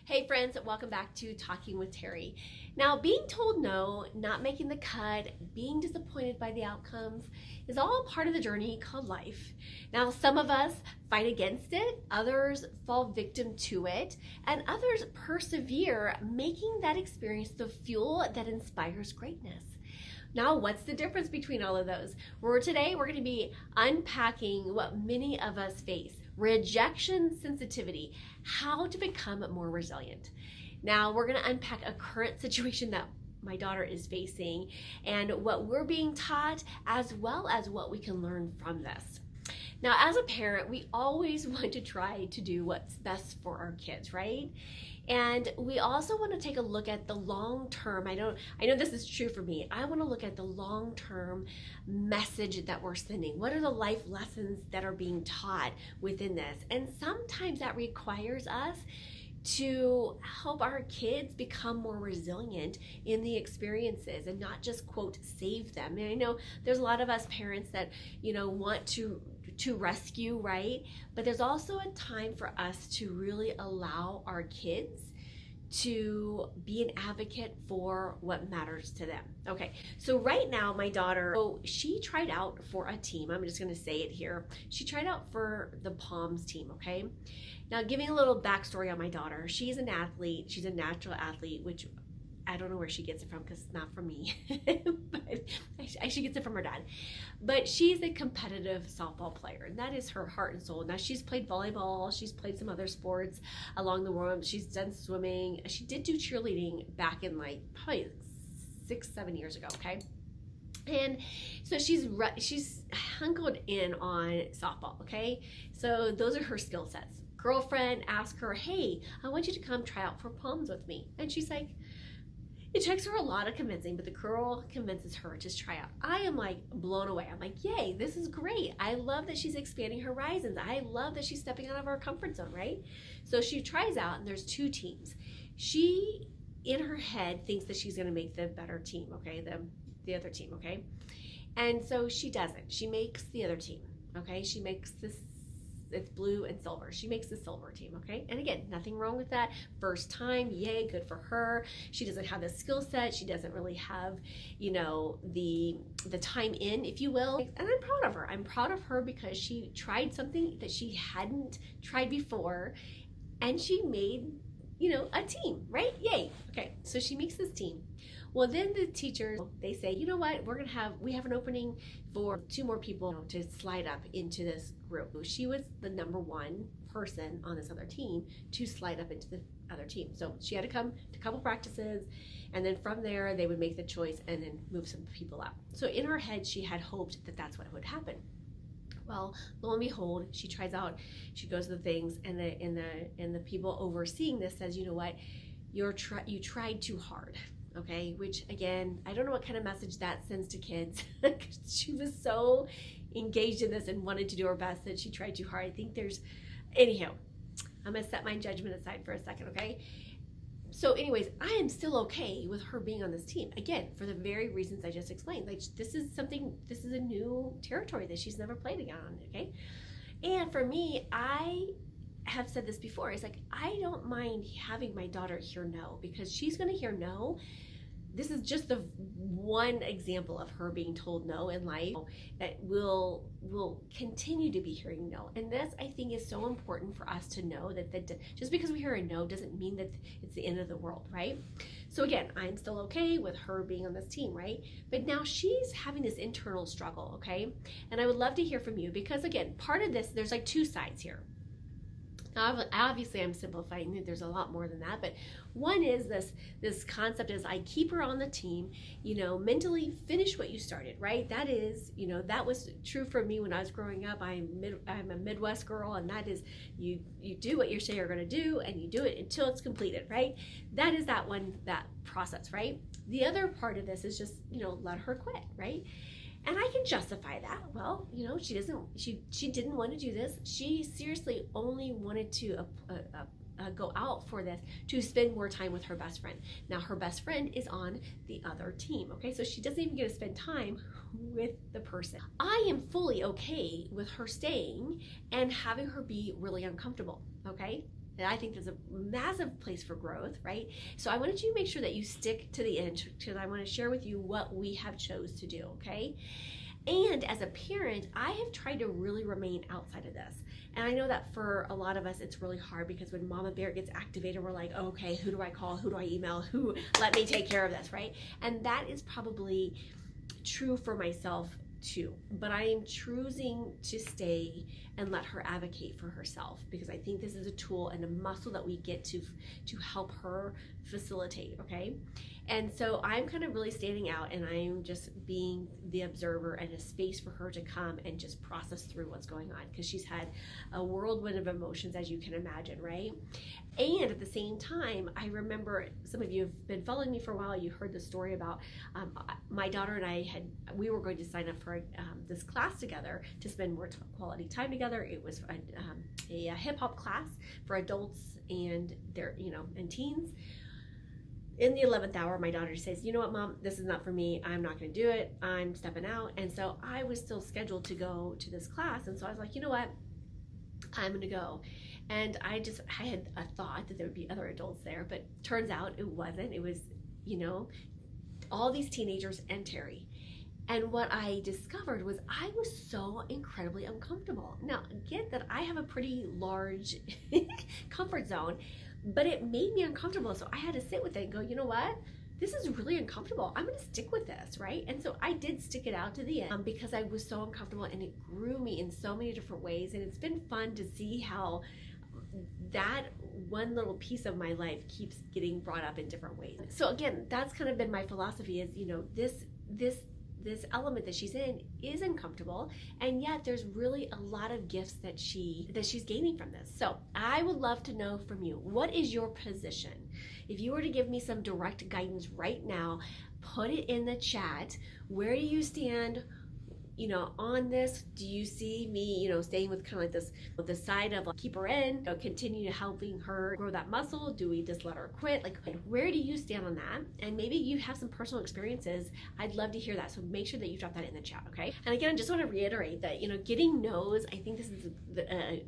Hey friends, welcome back to Talking with Teri. Now, being told no, not making the cut, being disappointed by the outcomes is all part of the journey called life. Now, some of us fight against it, others fall victim to it, and others persevere, making that experience the fuel that inspires greatness. Now, what's the difference between all of those? Today, we're going to be unpacking what many of us face. Rejection sensitivity, how to become more resilient. Now, we're going to unpack a current situation that my daughter is facing and what we're being taught, as well as what we can learn from this. Now, as a parent, we always want to try to do what's best for our kids, right? And we also want to take a look at the long term. I know this is true for me. I want to look at the long term message that we're sending. What are the life lessons that are being taught within this? And sometimes that requires us to help our kids become more resilient in the experiences and not just, quote, save them. And I know there's a lot of us parents that, want to rescue, right? But there's also a time for us to really allow our kids to be an advocate for what matters to them. Okay, so right now my daughter, she tried out for a team. I'm just going to say it here. She tried out for the Palms team, okay? Now, giving a little backstory on my daughter, she's an athlete. She's a natural athlete, which I don't know where she gets it from because it's not from me, but she gets it from her dad. But she's a competitive softball player, and that is her heart and soul. Now, she's played volleyball. She's played some other sports along the world. She's done swimming. She did do cheerleading back in probably 6-7 years ago, okay? And so she's hunkered in on softball, okay? So those are her skill sets. Girlfriend asked her, hey, I want you to come try out for Palms with me. And she's like, it takes her a lot of convincing, but the girl convinces her to try out. I am blown away. I'm like, yay, this is great. I love that she's expanding her horizons. I love that she's stepping out of her comfort zone, right? So she tries out, and there's two teams. She, in her head, thinks that she's going to make the better team, okay, the other team, okay? And so she doesn't. She makes the other team, okay? She makes this. It's blue and silver. She makes the silver team, okay? And again, nothing wrong with that. First time, yay, good for her. She doesn't have the skill set. She doesn't really have, the time in, if you will. And I'm proud of her. I'm proud of her because she tried something that she hadn't tried before, and she made, a team, right? Yay. Okay, so she makes this team. Well, then the teachers, they say, you know what, we have an opening for 2 more people to slide up into this group. She was the number 1 person on this other team to slide up into the other team. So she had to come to a couple practices, and then from there, they would make the choice and then move some people up. So in her head, she had hoped that that's what would happen. Well, lo and behold, she tries out, she goes to the things, and the people overseeing this says, you know what, you tried too hard. Okay, which again, I don't know what kind of message that sends to kids. She was so engaged in this and wanted to do her best that she tried too hard. Anyhow, I'm gonna set my judgment aside for a second, okay? So anyways, I am still okay with her being on this team. Again, for the very reasons I just explained. This is a new territory that she's never played again on, okay? And for me, I have said this before, it's I don't mind having my daughter hear no, because she's going to hear no. This is just the one example of her being told no in life that will continue to be hearing no. And this, I think, is so important for us to know that just because we hear a no doesn't mean that it's the end of the world, right? So again, I'm still okay with her being on this team, right? But now she's having this internal struggle, okay? And I would love to hear from you, because again, part of this, there's 2 sides here. Obviously, I'm simplifying. There's a lot more than that, but one is this concept is I keep her on the team, mentally finish what you started, right? That is, that was true for me when I was growing up. I'm a Midwest girl, and that is you do what you say you're going to do, and you do it until it's completed, right? That is that process, right? The other part of this is just, let her quit, right? And I can justify that. Well, she didn't want to do this. She seriously only wanted to go out for this to spend more time with her best friend. Now, her best friend is on the other team, okay? So she doesn't even get to spend time with the person. I am fully okay with her staying and having her be really uncomfortable, okay? And I think there's a massive place for growth, right? So I wanted you to make sure that you stick to the end, because I want to share with you what we have chose to do, okay? And as a parent, I have tried to really remain outside of this. And I know that for a lot of us, it's really hard, because when Mama Bear gets activated, we're like, okay, who do I call? Who do I email? Who, let me take care of this, right? And that is probably true for myself too. But I am choosing to stay and let her advocate for herself, because I think this is a tool and a muscle that we get to help her facilitate, okay? And so I'm kind of really standing out, and I'm just being the observer and a space for her to come and just process through what's going on, because she's had a whirlwind of emotions, as you can imagine, right? And at the same time, I remember, some of you have been following me for a while, you heard the story about my daughter and I we were going to sign up for this class together to spend more quality time together. It was a hip hop class for adults and and teens. In the 11th hour, my daughter says, you know what, Mom, this is not for me. I'm not going to do it. I'm stepping out. And so I was still scheduled to go to this class. And so I was like, you know what, I'm going to go. And I had a thought that there would be other adults there, but turns out it wasn't. It was, all these teenagers and Teri. And what I discovered was I was so incredibly uncomfortable. Now, get that I have a pretty large comfort zone, but it made me uncomfortable. So I had to sit with it and go, you know what? This is really uncomfortable. I'm going to stick with this, right? And so I did stick it out to the end because I was so uncomfortable, and it grew me in so many different ways. And it's been fun to see how that one little piece of my life keeps getting brought up in different ways. So again, that's kind of been my philosophy is, this element that she's in is uncomfortable, and yet there's really a lot of gifts that she's gaining from this. So I would love to know from you, what is your position? If you were to give me some direct guidance right now, put it in the chat. Where do you stand on this? Do you see me, staying with kind of like this, with the side of keep her in, continue helping her grow that muscle? Do we just let her quit? Like, where do you stand on that? And maybe you have some personal experiences. I'd love to hear that. So make sure that you drop that in the chat, okay? And again, I just want to reiterate that, getting no's, I think this is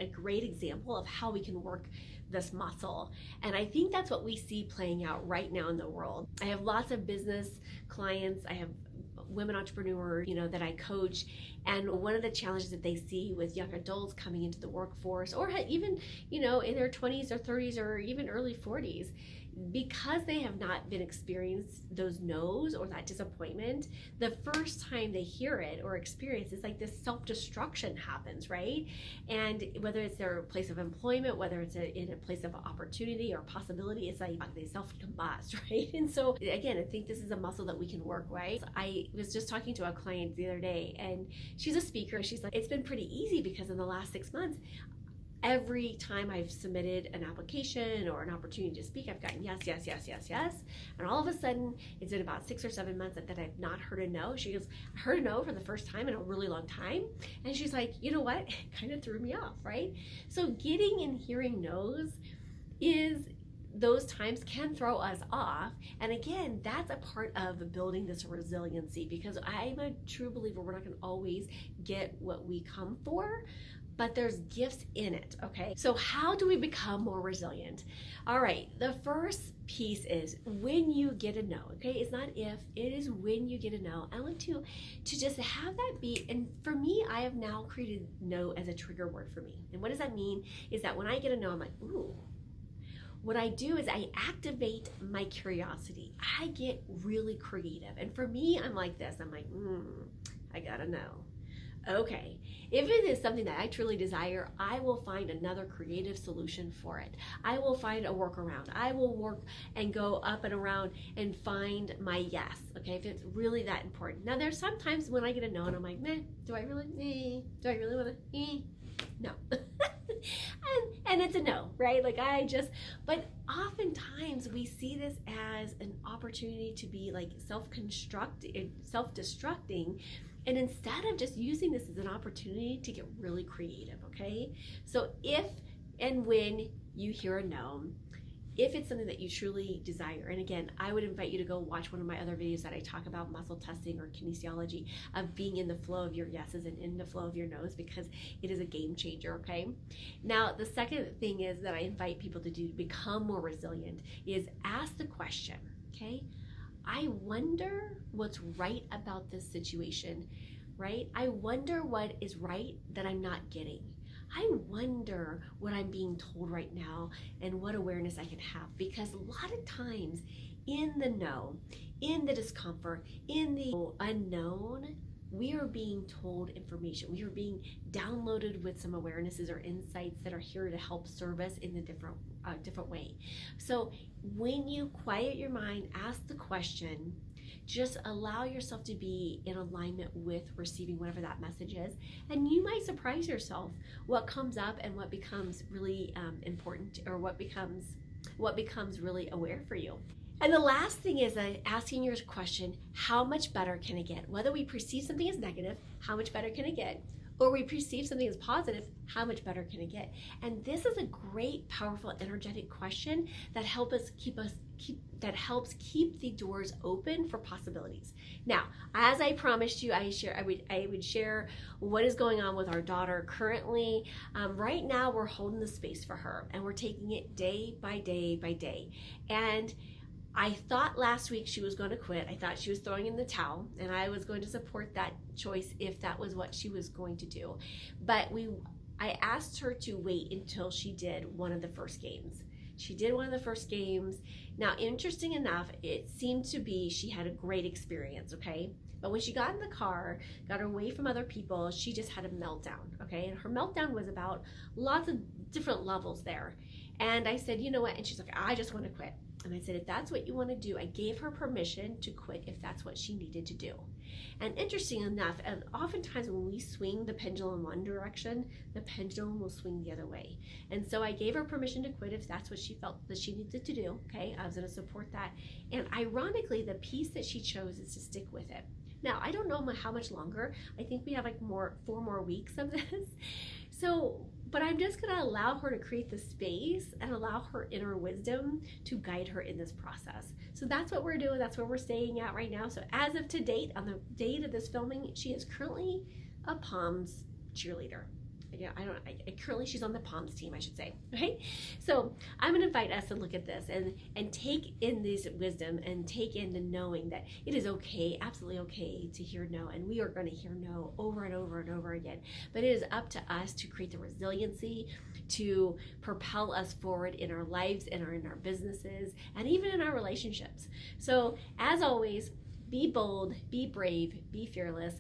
a great example of how we can work this muscle. And I think that's what we see playing out right now in the world. I have lots of business clients. I have women entrepreneurs, that I coach. And one of the challenges that they see with young adults coming into the workforce, or even, in their 20s or 30s or even early 40s, because they have not been experienced those no's or that disappointment, the first time they hear it or experience, it's like this self-destruction happens, right? And whether it's their place of employment, whether it's in a place of opportunity or possibility, it's like they self-combust, right? And so again, I think this is a muscle that we can work, right? I was just talking to a client the other day, and she's a speaker. She's like, it's been pretty easy because in the last 6 months, every time I've submitted an application or an opportunity to speak, I've gotten yes, yes, yes, yes, yes. And all of a sudden, it's been about 6 or 7 months that I've not heard a no. She goes, I heard a no for the first time in a really long time. And she's like, you know what? It kind of threw me off, right? So getting and hearing no's those times can throw us off. And again, that's a part of building this resiliency, because I'm a true believer we're not going to always get what we come for, but there's gifts in it, okay? So how do we become more resilient? All right, the first piece is when you get a no, okay? It's not if, it is when you get a no. I want to just have that be, and for me, I have now created no as a trigger word for me. And what does that mean? Is that when I get a no, I'm like, ooh. What I do is I activate my curiosity. I get really creative. And for me, I'm like this. I'm like, I gotta know. Okay, if it is something that I truly desire, I will find another creative solution for it. I will find a workaround. I will work and go up and around and find my yes, okay, if it's really that important. Now, there's sometimes when I get a no and I'm like, do I really want to, no. and it's a no, right? But oftentimes we see this as an opportunity to be like self-destructing. And instead of just using this as an opportunity to get really creative, okay? So if and when you hear a no, if it's something that you truly desire. And again, I would invite you to go watch one of my other videos that I talk about muscle testing or kinesiology of being in the flow of your yeses and in the flow of your nos, because it is a game changer, okay? Now, the second thing is that I invite people to do to become more resilient is ask the question, okay? I wonder what's right about this situation, right? I wonder what is right that I'm not getting. I wonder what I'm being told right now and what awareness I can have, because a lot of times in the no, in the discomfort, in the unknown, we are being told information. We are being downloaded with some awarenesses or insights that are here to help serve us in a different way. So when you quiet your mind, ask the question, just allow yourself to be in alignment with receiving whatever that message is, and you might surprise yourself what comes up and what becomes really important, or what becomes really aware for you. And the last thing is asking your question, how much better can it get? Whether we perceive something as negative, how much better can it get? Or we perceive something as positive, how much better can it get? And this is a great, powerful, energetic question that helps keep the doors open for possibilities. Now, as I promised you, I would share what is going on with our daughter currently. Right now, we're holding the space for her, and we're taking it day by day by day. And I thought last week she was going to quit. I thought she was throwing in the towel, and I was going to support that choice if that was what she was going to do. But I asked her to wait until she did one of the first games. She did one of the first games. Now, interesting enough, it seemed to be she had a great experience, okay? But when she got in the car, got away from other people, she just had a meltdown, okay? And her meltdown was about lots of different levels there. And I said, you know what? And she's like, I just want to quit. And I said, if that's what you want to do, I gave her permission to quit if that's what she needed to do. And interesting enough, and oftentimes when we swing the pendulum one direction, the pendulum will swing the other way. And so I gave her permission to quit if that's what she felt that she needed to do. Okay, I was going to support that. And ironically, the piece that she chose is to stick with it. Now, I don't know how much longer. I think we have like 4 more weeks of this. So, but I'm just going to allow her to create the space and allow her inner wisdom to guide her in this process. So that's what we're doing. That's where we're staying at right now. So as of to date, on the date of this filming, she is currently a POMS cheerleader. Yeah, currently she's on the POMS team, I should say, right? So I'm going to invite us to look at this and take in this wisdom and take in the knowing that it is okay, absolutely okay to hear no, and we are going to hear no over and over and over again. But it is up to us to create the resiliency to propel us forward in our lives and in our businesses and even in our relationships. So as always, be bold, be brave, be fearless.